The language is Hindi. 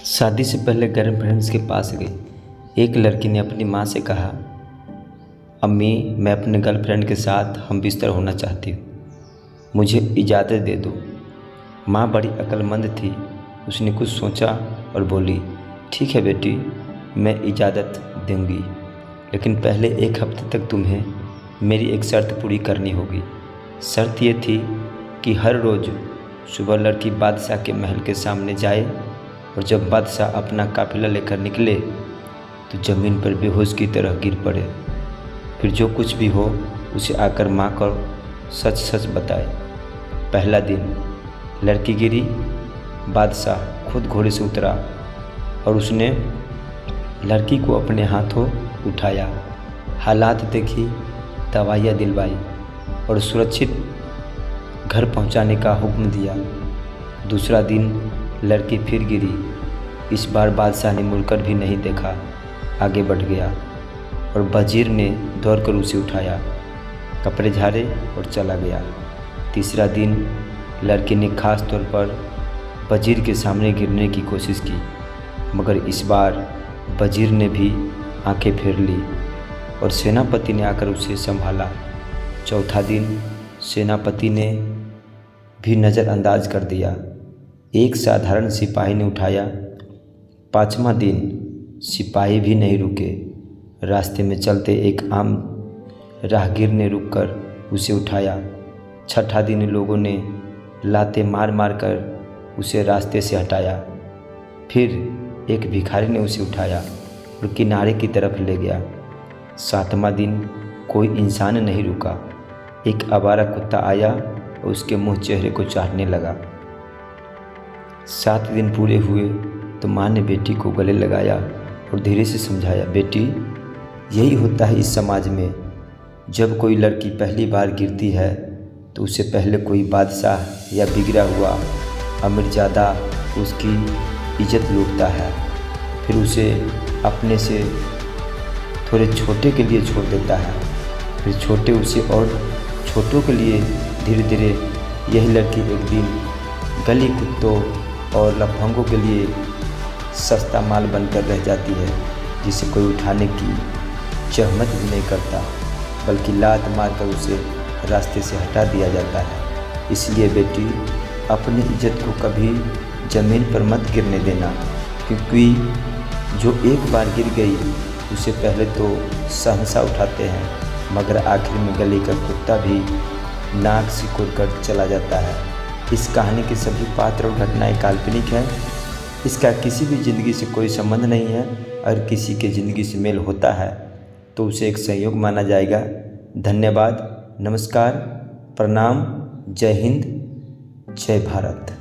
शादी से पहले गर्लफ्रेंड्स के पास गई। एक लड़की ने अपनी माँ से कहा, अम्मी मैं अपने गर्लफ्रेंड के साथ हम बिस्तर होना चाहती हूँ, मुझे इजाज़त दे दो। माँ बड़ी अक्लमंद थी, उसने कुछ सोचा और बोली, ठीक है बेटी, मैं इजाज़त दूंगी, लेकिन पहले एक हफ्ते तक तुम्हें मेरी एक शर्त पूरी करनी होगी। शर्त ये थी कि हर रोज़ सुबह लड़की बादशाह के महल के सामने जाए और जब बादशाह अपना काफ़िला लेकर निकले तो ज़मीन पर बेहोश की तरह गिर पड़े। फिर जो कुछ भी हो उसे आकर माँ को सच सच बताए। पहला दिन लड़की गिरी, बादशाह खुद घोड़े से उतरा और उसने लड़की को अपने हाथों उठाया, हालात देखी, दवाइयाँ दिलवाई और सुरक्षित घर पहुंचाने का हुक्म दिया। दूसरा दिन लड़की फिर गिरी, इस बार बादशाह ने मुड़कर भी नहीं देखा, आगे बढ़ गया और वजीर ने दौड़कर उसे उठाया, कपड़े झाड़े और चला गया। तीसरा दिन लड़की ने खास तौर पर वजीर के सामने गिरने की कोशिश की, मगर इस बार वजीर ने भी आंखें फेर ली और सेनापति ने आकर उसे संभाला। चौथा दिन सेनापति ने भी नज़रअंदाज कर दिया, एक साधारण सिपाही ने उठाया। पाँचवां दिन सिपाही भी नहीं रुके, रास्ते में चलते एक आम राहगीर ने रुककर उसे उठाया। छठा दिन लोगों ने लाते मार मार कर उसे रास्ते से हटाया। फिर एक भिखारी ने उसे उठाया और किनारे की तरफ ले गया। सातवां दिन कोई इंसान नहीं रुका, एक आवारा कुत्ता आया और उसके मुंह चेहरे को चाटने लगा। 7 दिन पूरे हुए तो माँ ने बेटी को गले लगाया और धीरे से समझाया, बेटी यही होता है इस समाज में, जब कोई लड़की पहली बार गिरती है तो उससे पहले कोई बादशाह या बिगड़ा हुआ अमीरजादा उसकी इज्जत लूटता है, फिर उसे अपने से थोड़े छोटे के लिए छोड़ देता है, फिर छोटे उसे और छोटों के लिए धीरे धीरे यही लड़की एक दिन गली कुत्तों और लफंगों के लिए सस्ता माल बनकर रह जाती है, जिसे कोई उठाने की जहमत भी नहीं करता, बल्कि लात मारकर उसे रास्ते से हटा दिया जाता है। इसलिए बेटी अपनी इज्जत को कभी ज़मीन पर मत गिरने देना, क्योंकि जो एक बार गिर गई उसे पहले तो शहंशाह उठाते हैं, मगर आखिर में गली का कुत्ता भी नाक सिकोड़ कर चला जाता है। इस कहानी के सभी पात्र और घटनाएं काल्पनिक हैं, इसका किसी भी ज़िंदगी से कोई संबंध नहीं है। अगर किसी के ज़िंदगी से मेल होता है तो उसे एक संयोग माना जाएगा। धन्यवाद, नमस्कार, प्रणाम, जय हिंद, जय भारत।